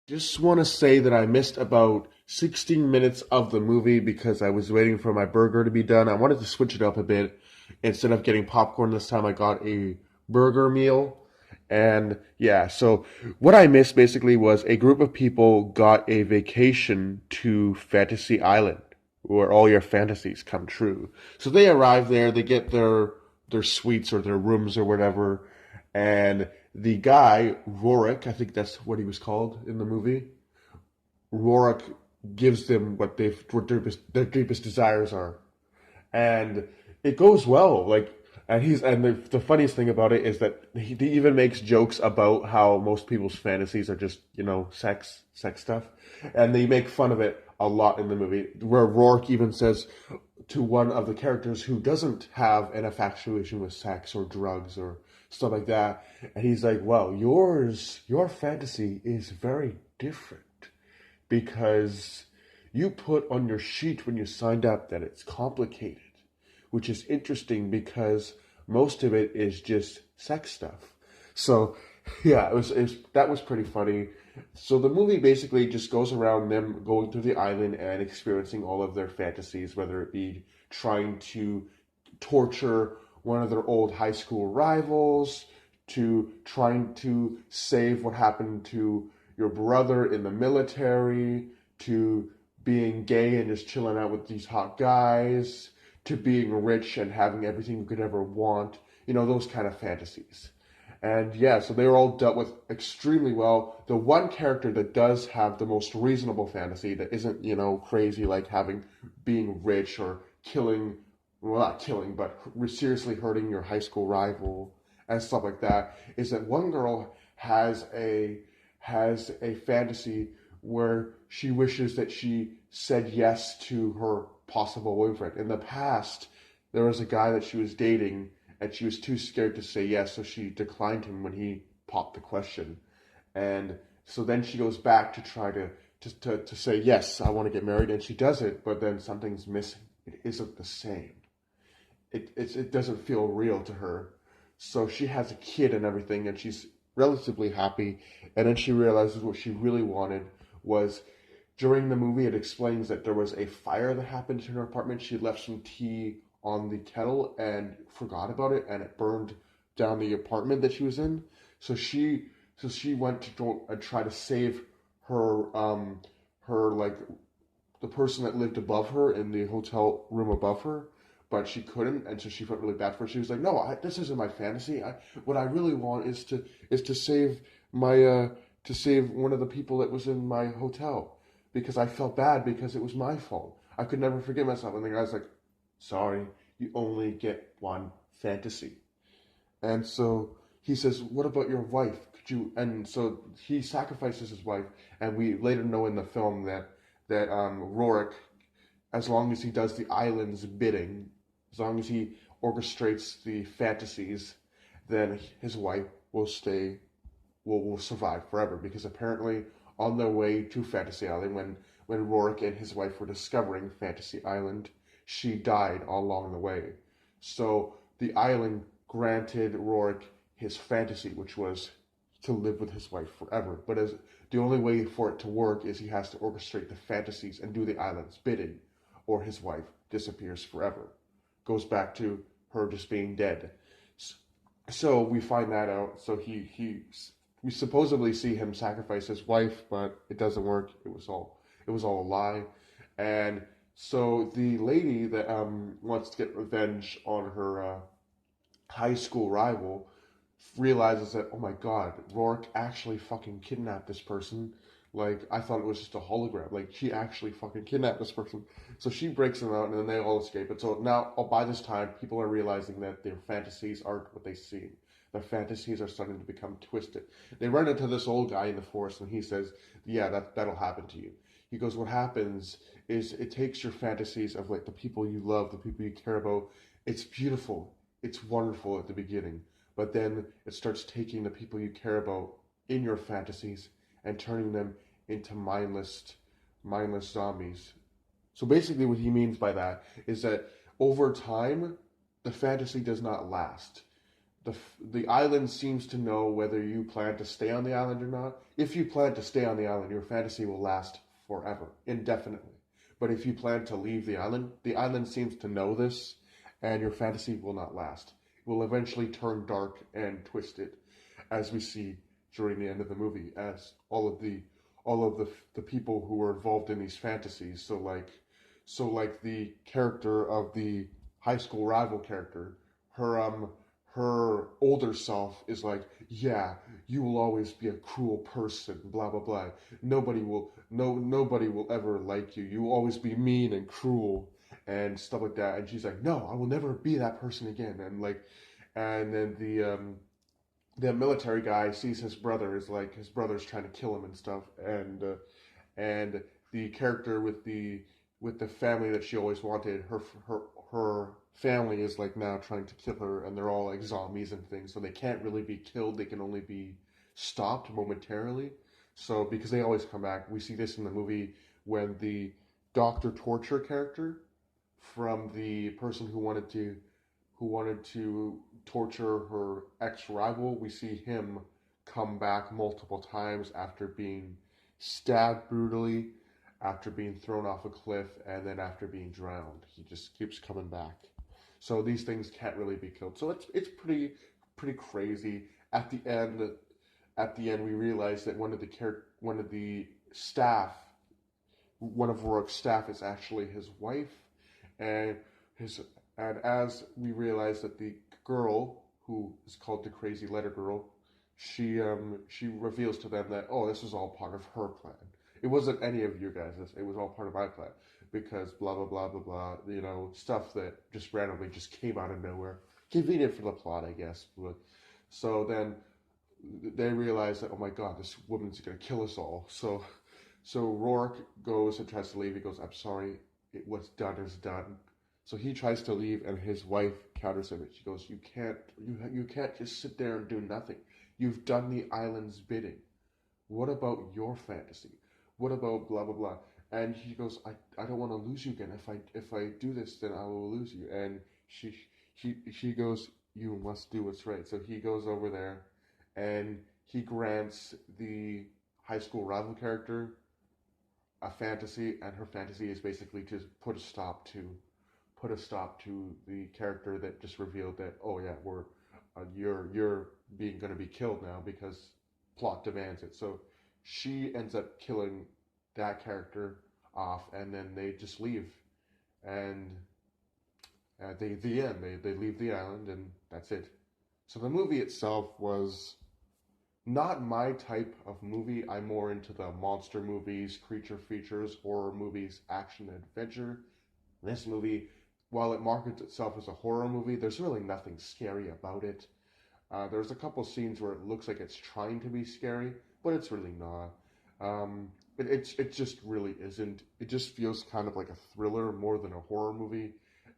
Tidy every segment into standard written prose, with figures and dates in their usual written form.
Just want to say that I missed about 16 minutes of the movie because I was waiting for my burger to be done. I wanted to switch it up a bit. Instead of getting popcorn this time, I got a burger meal. And yeah, so what I missed basically was a group of people got a vacation to Fantasy Island, where all your fantasies come true. So they arrive there, they get their suites or their rooms or whatever, and the guy, Rorik, I think that's what he was called in the movie, Rorik gives them what their deepest desires are, and it goes well. The funniest thing about it is that he even makes jokes about how most people's fantasies are just sex stuff, and they make fun of it a lot in the movie. Where Rourke even says to one of the characters who doesn't have an infatuation with sex or drugs or stuff like that, and he's like, "Well, your fantasy is very different because you put on your sheet when you signed up that it's complicated, which is interesting because most of it is just sex stuff." So, yeah, that was pretty funny. So the movie basically just goes around them going through the island and experiencing all of their fantasies, whether it be trying to torture one of their old high school rivals, to trying to save what happened to your brother in the military, to being gay and just chilling out with these hot guys, to being rich and having everything you could ever want, those kind of fantasies. And yeah, so they were all dealt with extremely well. The one character that does have the most reasonable fantasy that isn't, crazy like being rich or killing, well, not killing, but seriously hurting your high school rival and stuff like that, is that one girl has a fantasy where she wishes that she said yes to her possible boyfriend. In the past, there was a guy that she was dating and she was too scared to say yes, so she declined him when he popped the question. And so then she goes back to try to say yes, I want to get married, and she does it, but then something's missing. It isn't the same. It doesn't feel real to her. So she has a kid and everything, and she's relatively happy. And then she realizes what she really wanted was, during the movie, it explains that there was a fire that happened in her apartment. She left some tea on the kettle and forgot about it, and it burned down the apartment that she was in. So she went to go and try to save her like the person that lived above her in the hotel room above her, but she couldn't, and so she felt really bad for her. She was like, "No, this isn't my fantasy. What I really want is to save my to save one of the people that was in my hotel because I felt bad because it was my fault. I could never forgive myself." And the guy's like, "Sorry, you only get one fantasy." And so he says, "What about your wife? Could you?" And so he sacrifices his wife, and we later know in the film that Rorik, as long as he does the island's bidding, as long as he orchestrates the fantasies, then his wife will stay, will survive forever. Because apparently, on their way to Fantasy Island, when Rorik and his wife were discovering Fantasy Island, she died all along the way. So the island granted Rorik his fantasy, which was to live with his wife forever. But as the only way for it to work is he has to orchestrate the fantasies and do the island's bidding, or his wife disappears forever. Goes back to her just being dead. So we find that out. So we supposedly see him sacrifice his wife, but it doesn't work. It was all a lie. And so the lady that wants to get revenge on her high school rival realizes that, oh my god, Rourke actually fucking kidnapped this person. Like, I thought it was just a hologram. Like, she actually fucking kidnapped this person. So she breaks them out, and then they all escape. And so now, by this time, people are realizing that their fantasies aren't what they seem. Their fantasies are starting to become twisted. They run into this old guy in the forest, and he says, "Yeah, that'll happen to you." He goes, "What happens is it takes your fantasies of, like, the people you love, the people you care about. It's beautiful. It's wonderful at the beginning. But then it starts taking the people you care about in your fantasies and turning them into mindless zombies." So basically what he means by that is that over time, the fantasy does not last. the island seems to know whether you plan to stay on the island or not. If you plan to stay on the island, your fantasy will last forever, indefinitely. But if you plan to leave the island seems to know this, and your fantasy will not last. It will eventually turn dark and twisted, as we see during the end of the movie, as all of the people who were involved in these fantasies. So like the character of the high school rival character, her older self is like, yeah, you will always be a cruel person, blah blah blah. Nobody will ever like you. You will always be mean and cruel and stuff like that. And she's like, no, I will never be that person again. And then the military guy sees his brother is like his brother's trying to kill him and stuff, and the character with the family that she always wanted, her family is like now trying to kill her, and they're all like zombies and things, so they can't really be killed. They can only be stopped momentarily. So because they always come back, we see this in the movie when the Doctor Torture character from the person who wanted to torture her ex-rival, we see him come back multiple times after being stabbed brutally, after being thrown off a cliff, and then after being drowned. He just keeps coming back. So these things can't really be killed. So it's pretty crazy. At the end, we realize that one of Rourke's staff is actually his wife, and as we realize that the girl who is called the Crazy Letter Girl, she reveals to them that, oh, this is all part of her plan. It wasn't any of you guys. It was all part of my plan, because blah blah blah blah blah. Stuff that just randomly just came out of nowhere. Convenient for the plot, I guess. But so then they realize that, oh my god, this woman's gonna kill us all. So Rourke goes and tries to leave. He goes, I'm sorry, what's done is done. So he tries to leave, and his wife counters him. She goes, you can't just sit there and do nothing. You've done the island's bidding. What about your fantasy? What about blah blah blah? And he goes, I don't want to lose you again. If I do this, then I will lose you. And she goes, you must do what's right. So he goes over there, and he grants the high school rival character a fantasy, and her fantasy is basically to put a stop to the character that just revealed that, oh yeah, you're going to be killed now because plot demands it. So she ends up killing that character off, and then they just leave, and they leave the island, and that's it. So the movie itself was not my type of movie. I'm more into the monster movies, creature features, horror movies, action, adventure. This movie, while it markets itself as a horror movie, there's really nothing scary about it. There's a couple scenes where it looks like it's trying to be scary, but it's really not. It just really isn't. It just feels kind of like a thriller more than a horror movie.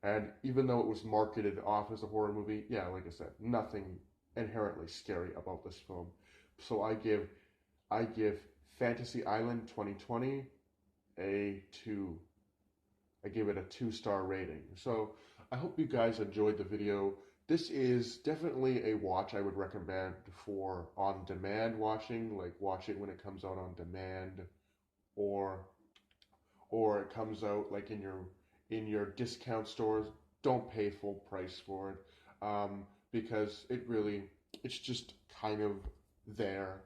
And even though it was marketed off as a horror movie, yeah, like I said, nothing inherently scary about this film. So I give Fantasy Island 2020 a 2. I give it a 2-star rating. So I hope you guys enjoyed the video. This is definitely a watch I would recommend for on-demand watching, like watch it when it comes out on demand, or it comes out like in your discount stores. Don't pay full price for it, because it's just kind of there.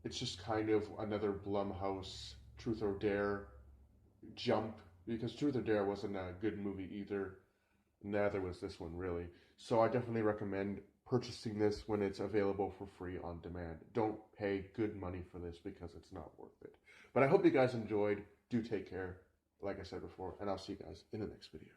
It's just kind of another Blumhouse Truth or Dare jump, because Truth or Dare wasn't a good movie either. Neither was this one, really. So I definitely recommend purchasing this when it's available for free on demand. Don't pay good money for this, because it's not worth it. But I hope you guys enjoyed. Do take care, like I said before, and I'll see you guys in the next video.